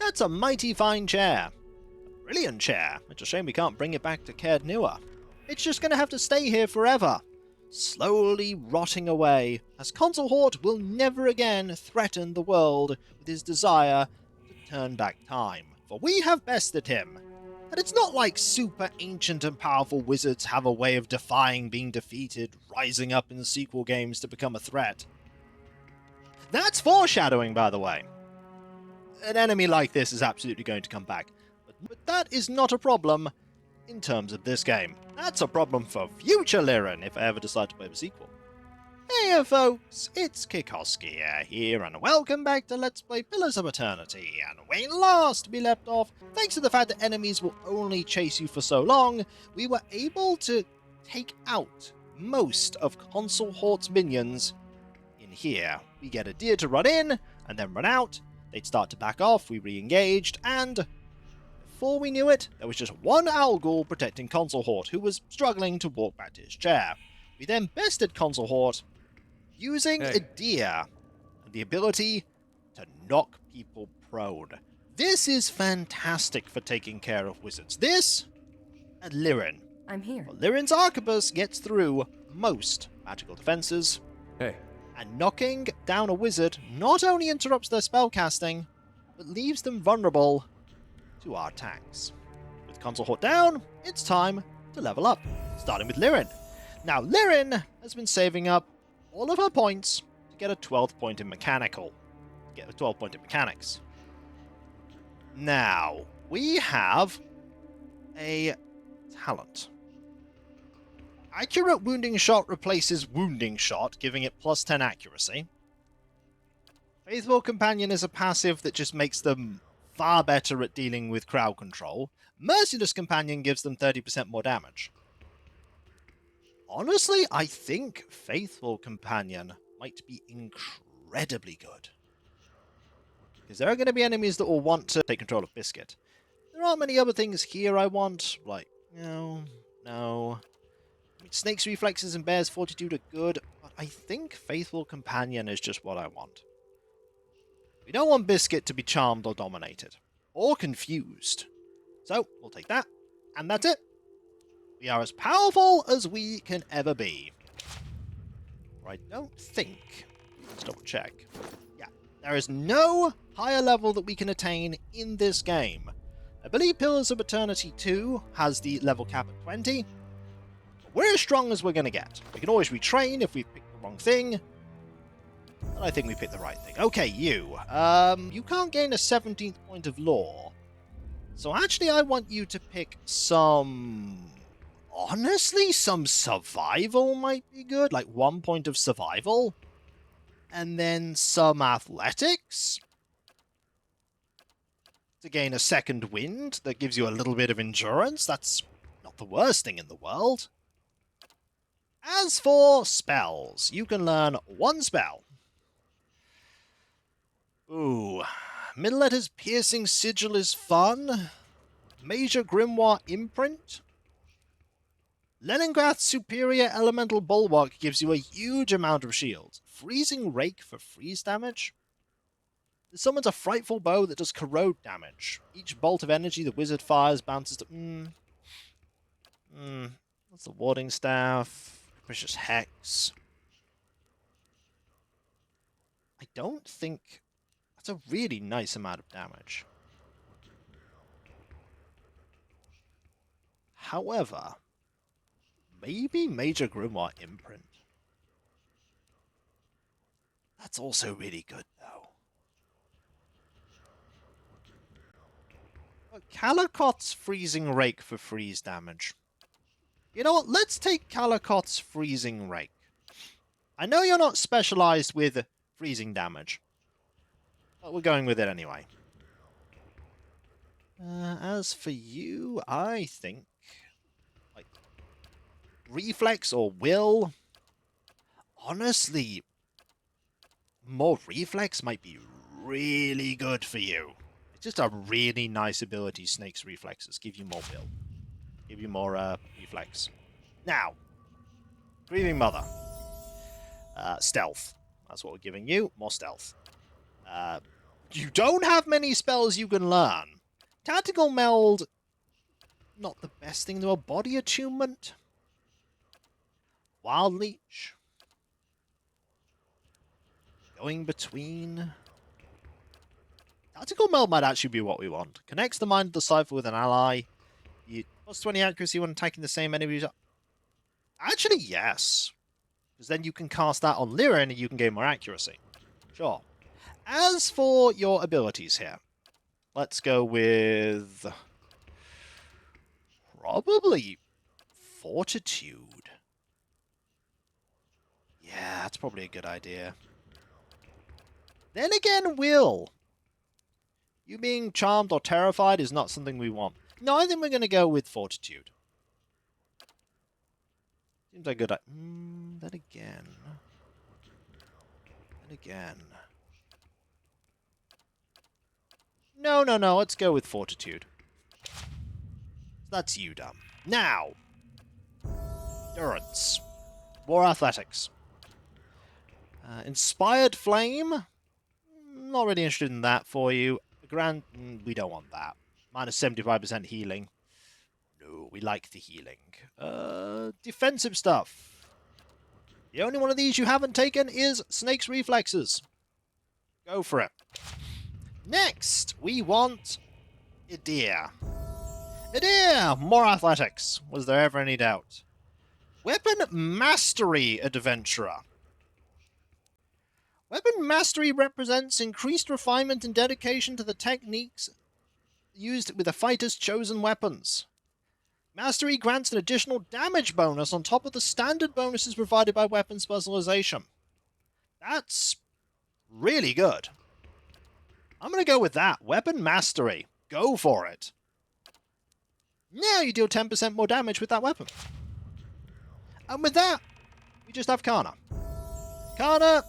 That's a mighty fine chair. A brilliant chair. It's a shame we can't bring it back to Caed Nua. It's just going to have to stay here forever, slowly rotting away, as Concenlhaut will never again threaten the world with his desire to turn back time. For we have bested him. And it's not like super ancient and powerful wizards have a way of defying being defeated, rising up in sequel games to become a threat. That's foreshadowing, by the way. An enemy like this is absolutely going to come back. But that is not a problem in terms of this game. That's a problem for future Liren if I ever decide to play the sequel. Hey folks, it's Kikoskia here, and welcome back to Let's Play Pillars of Eternity. And when last we left off, thanks to the fact that enemies will only chase you for so long, we were able to take out most of Concenlhaut's minions in here. We get a deer to run in, and then run out. They'd start to back off, we re-engaged, and before we knew it, there was just one owl ghoul protecting Concenlhaut, who was struggling to walk back to his chair. We then bested Concenlhaut using a deer and the ability to knock people prone. This is fantastic for taking care of wizards. This and Liren. I'm here. Well, Liren's arquebus gets through most magical defenses. And knocking down a wizard not only interrupts their spellcasting, but leaves them vulnerable to our attacks. With Concenlhaut down, it's time to level up, starting with Liren. Now, Liren has been saving up all of her points to get a 12th point in mechanical. Get a 12th point in mechanics. Now, we have a talent. Accurate wounding shot replaces wounding shot, giving it plus 10 accuracy. Faithful Companion is a passive that just makes them far better at dealing with crowd control. Merciless Companion gives them 30% more damage. Honestly, I think Faithful Companion might be incredibly good. Because there are going to be enemies that will want to take control of Biscuit. There aren't many other things here I want. Like, no. I mean, Snake's Reflexes and Bear's Fortitude are good, but I think Faithful Companion is just what I want. We don't want Biscuit to be charmed or dominated. Or confused. So, we'll take that. And that's it. We are as powerful as we can ever be. Or I don't think... Let's double check. Yeah. There is no higher level that we can attain in this game. I believe Pillars of Eternity 2 has the level cap at 20. But we're as strong as we're going to get. We can always retrain if we pick the wrong thing. But I think we picked the right thing. Okay, you. You can't gain a 17th point of lore. So actually I want you to pick some... Honestly, some survival might be good. Like 1 point of survival. And then some athletics. To gain a second wind that gives you a little bit of endurance. That's not the worst thing in the world. As for spells, you can learn one spell. Ooh. Middle letters Piercing Sigil is fun. Major Grimoire Imprint. Leningrath's Superior Elemental Bulwark gives you a huge amount of shield. Freezing Rake for freeze damage. It summons a Frightful Bow that does corrode damage. Each bolt of energy the wizard fires bounces to... What's the Warding Staff? Capricious Hex. I don't think... That's a really nice amount of damage. However... Maybe Major Grimoire Imprint. That's also really good, though. But Calicott's Freezing Rake for freeze damage. You know what? Let's take Calicott's Freezing Rake. I know you're not specialized with freezing damage, but we're going with it anyway. As for you, I think... Reflex or will? Honestly, more reflex might be really good for you. It's just a really nice ability, Snake's Reflexes. Give you more will. Give you more reflex. Now, Grieving Mother. Stealth. That's what we're giving you. More stealth. You don't have many spells you can learn. Tactical Meld, not the best thing to a body attunement. Wild Leech. Going between. Tactical Meld might actually be what we want. Connects the mind of the cipher with an ally. You plus 20 accuracy when attacking the same enemies. Actually, yes. Because then you can cast that on Lyra and you can gain more accuracy. Sure. As for your abilities here, let's go with probably Fortitude. Yeah, that's probably a good idea. Then again, Will. You being charmed or terrified is not something we want. No, I think we're going to go with Fortitude. Seems like a good idea. Then again. No, let's go with Fortitude. That's you, dumb. Now, Endurance. War Athletics. Inspired Flame. Not really interested in that for you. We don't want that. Minus 75% healing. No, we like the healing. Defensive stuff. The only one of these you haven't taken is Snake's Reflexes. Go for it. Next, we want Adra. Adra! More athletics. Was there ever any doubt? Weapon Mastery Adventurer. Weapon Mastery represents increased refinement and dedication to the techniques used with a fighter's chosen weapons. Mastery grants an additional damage bonus on top of the standard bonuses provided by weapon specialization. That's really good. I'm going to go with that. Weapon Mastery. Go for it. Now you deal 10% more damage with that weapon. And with that, we just have Kana. Kana,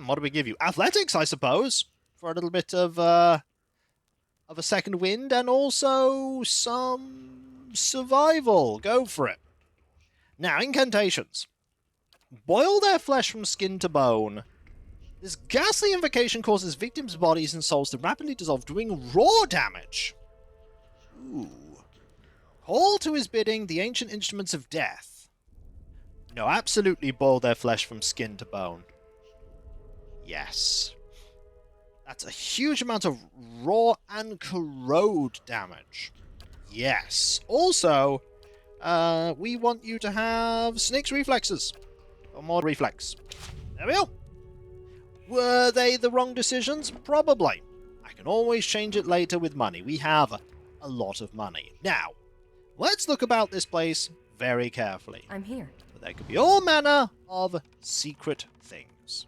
what do we give you? Athletics, I suppose, for a little bit of a second wind, and also some survival. Go for it. Now, incantations. Boil their flesh from skin to bone. This ghastly invocation causes victims' bodies and souls to rapidly dissolve, doing raw damage. Ooh. Call to his bidding the ancient instruments of death. No, absolutely boil their flesh from skin to bone. Yes. That's a huge amount of raw and corrode damage. Yes. Also, we want you to have Snake's Reflexes. Or more reflex. There we go. Were they the wrong decisions? Probably. I can always change it later with money. We have a lot of money. Now, let's look about this place very carefully. I'm here. But there could be all manner of secret things.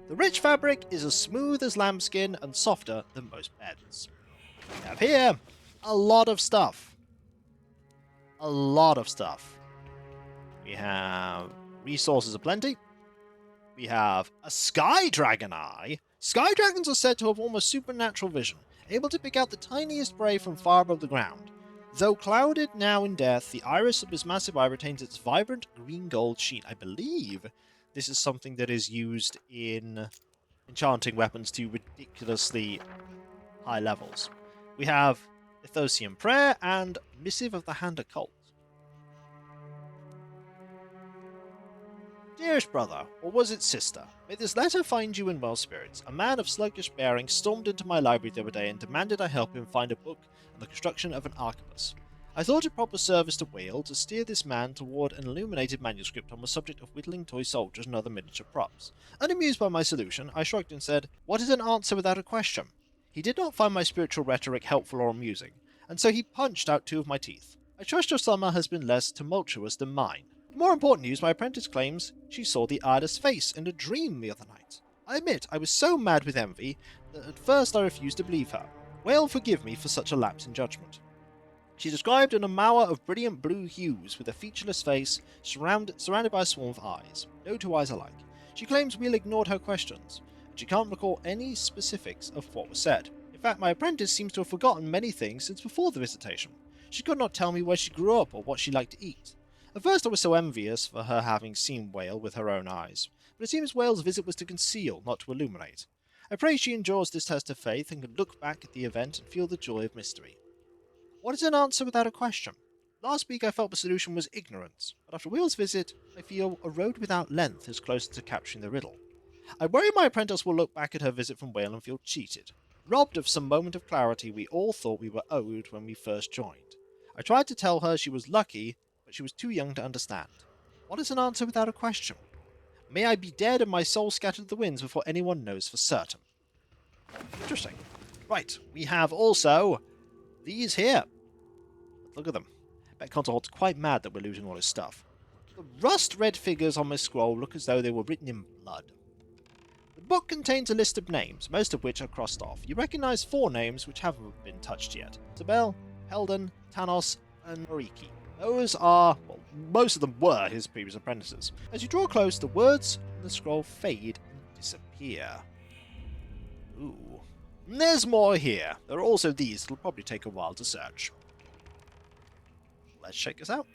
The rich fabric is as smooth as lambskin and softer than most beds. We have here a lot of stuff. A lot of stuff. We have resources aplenty. We have a Sky Dragon eye. Sky Dragons are said to have almost supernatural vision, able to pick out the tiniest prey from far above the ground. Though clouded now in death, the iris of his massive eye retains its vibrant green-gold sheen. I believe this is something that is used in enchanting weapons to ridiculously high levels. We have Ethosian Prayer and Missive of the Hand Occult. Dearest brother, or was it sister, may this letter find you in well spirits. A man of sluggish bearing stormed into my library the other day and demanded I help him find a book on the construction of an arquebus. I thought it proper service to Whale to steer this man toward an illuminated manuscript on the subject of whittling toy soldiers and other miniature props. Unamused by my solution, I shrugged and said, "What is an answer without a question?" He did not find my spiritual rhetoric helpful or amusing, and so he punched out 2 of my teeth. I trust your summer has been less tumultuous than mine. More important news, my apprentice claims she saw the Ida's face in a dream the other night. I admit I was so mad with envy that at first I refused to believe her. Well, forgive me for such a lapse in judgment. She described an amour of brilliant blue hues with a featureless face surrounded by a swarm of eyes. No 2 eyes alike. She claims Will ignored her questions, and she can't recall any specifics of what was said. In fact, my apprentice seems to have forgotten many things since before the visitation. She could not tell me where she grew up or what she liked to eat. At first I was so envious for her having seen Whale with her own eyes, but it seems Whale's visit was to conceal, not to illuminate. I pray she endures this test of faith and can look back at the event and feel the joy of mystery. What is an answer without a question? Last week I felt the solution was ignorance, but after Wheel's visit, I feel a road without length is closer to capturing the riddle. I worry my apprentice will look back at her visit from Whale and feel cheated, robbed of some moment of clarity we all thought we were owed when we first joined. I tried to tell her she was lucky, but she was too young to understand. What is an answer without a question? May I be dead and my soul scattered to the winds before anyone knows for certain. Interesting. Right, we have also these here. Look at them. I bet Concenlhaut's quite mad that we're losing all his stuff. The rust-red figures on my scroll look as though they were written in blood. The book contains a list of names, most of which are crossed off. You recognize 4 names which haven't been touched yet. Tabel, Helden, Tanos, and Moriki. Those are, well, most of them were his previous apprentices. As you draw close, the words on the scroll fade and disappear. Ooh. And there's more here. There are also these that'll probably take a while to search. Let's check this out.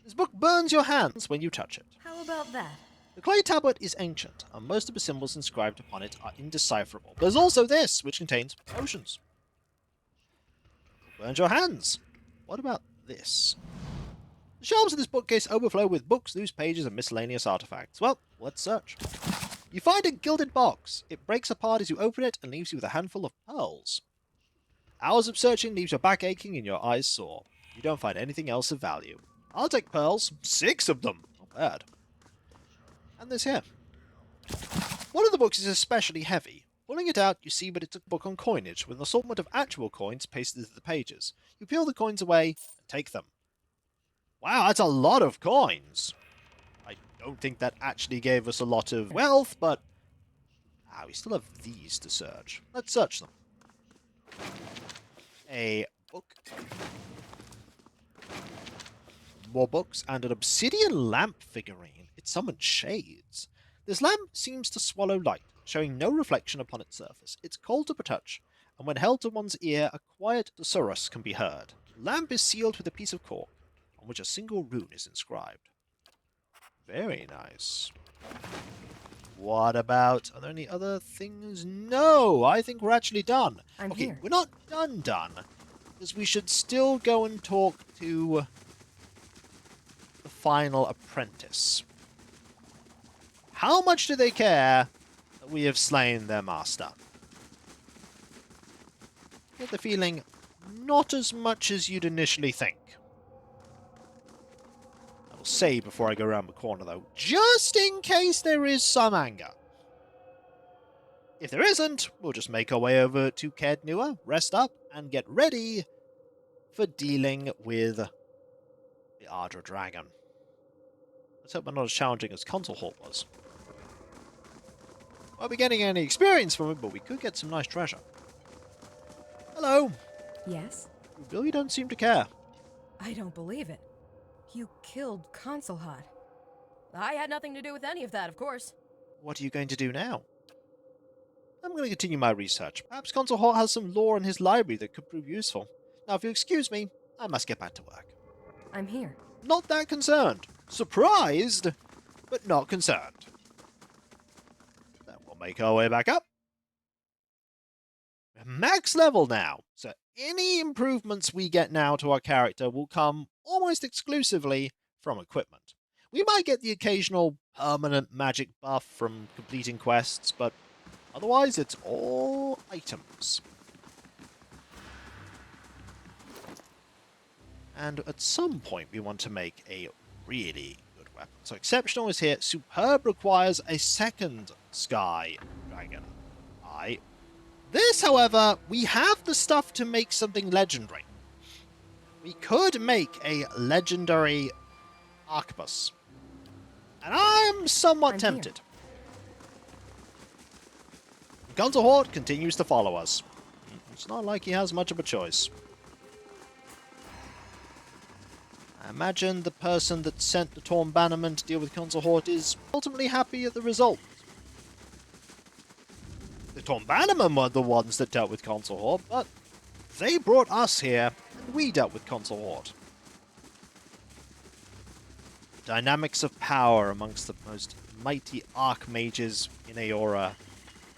This book burns your hands when you touch it. How about that? The clay tablet is ancient, and most of the symbols inscribed upon it are indecipherable. There's also this, which contains potions. Burns your hands. What about this? The shelves of this bookcase overflow with books, loose pages, and miscellaneous artifacts. Well, let's search. You find a gilded box. It breaks apart as you open it and leaves you with a handful of pearls. Hours of searching leaves your back aching and your eyes sore. You don't find anything else of value. I'll take pearls. 6 of them. Not bad. And this here. One of the books is especially heavy. Pulling it out, you see that it's a book on coinage, with an assortment of actual coins pasted into the pages. You peel the coins away and take them. Wow, that's a lot of coins. I don't think that actually gave us a lot of wealth, but we still have these to search. Let's search them. A book. More books, and an obsidian lamp figurine. It summons shades. This lamp seems to swallow light, showing no reflection upon its surface. It's cold to the touch, and when held to one's ear, a quiet susurrus can be heard. The lamp is sealed with a piece of cork, on which a single rune is inscribed. Very nice. What about... Are there any other things? No! I think we're actually done. I'm here. We're not done, because we should still go and talk to the final apprentice. How much do they care that we have slain their master? I get the feeling not as much as you'd initially think. I will say before I go around the corner, though, just in case there is some anger. If there isn't, we'll just make our way over to Caed Nua, rest up, and get ready for dealing with the Adra Dragon. Let's hope we're not as challenging as Concenlhaut was. Won't be getting any experience from it, but we could get some nice treasure. Hello. Yes? You really don't seem to care. I don't believe it. You killed Concenlhaut. I had nothing to do with any of that, of course. What are you going to do now? I'm going to continue my research. Perhaps Concenlhaut has some lore in his library that could prove useful. Now, if you excuse me, I must get back to work. I'm here. Not that concerned. Surprised, but not concerned. Then we'll make our way back up. We're max level now, so any improvements we get now to our character will come almost exclusively from equipment. We might get the occasional permanent magic buff from completing quests, but otherwise it's all items. And at some point we want to make a really good weapon. So exceptional is here. Superb requires a second sky dragon eye. This, however, we have the stuff to make something legendary. We could make a legendary arquebus. And I'm somewhat tempted. Concenlhaut continues to follow us. It's not like he has much of a choice. I imagine the person that sent the Torn Bannerman to deal with Concenlhaut is ultimately happy at the result. The Torn Bannerman were the ones that dealt with Concenlhaut, but they brought us here, and we dealt with Concenlhaut. dynamics of power amongst the most mighty archmages in Aora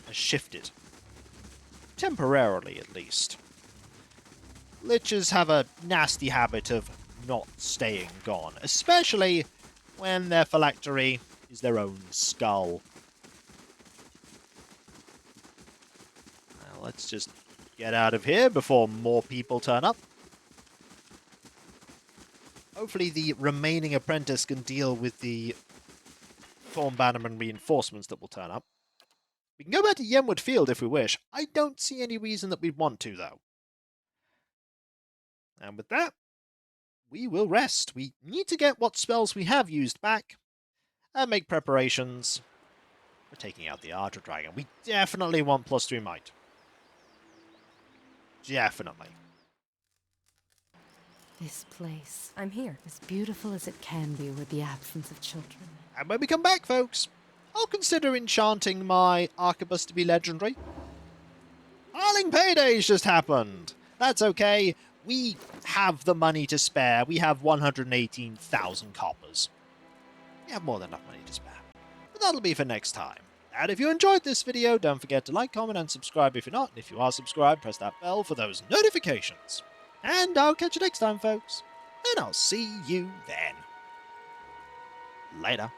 has shifted. Temporarily, at least. Liches have a nasty habit of not staying gone, especially when their phylactery is their own skull. Now, let's just get out of here before more people turn up. Hopefully the remaining apprentice can deal with the Thorn Bannerman reinforcements that will turn up. We can go back to Yenwood Field if we wish. I don't see any reason that we'd want to, though. And with that, we will rest. We need to get what spells we have used back and make preparations for taking out the Adra Dragon. We definitely want +3 might. Definitely. This place, I'm here. as beautiful as it can be with the absence of children. And when we come back, folks, I'll consider enchanting my arquebus to be legendary. Harling Paydays just happened. That's okay. We have the money to spare. We have 118,000 coppers. We have more than enough money to spare. But that'll be for next time. And if you enjoyed this video, don't forget to like, comment, and subscribe if you're not. And if you are subscribed, press that bell for those notifications. And I'll catch you next time, folks. And I'll see you then. Later.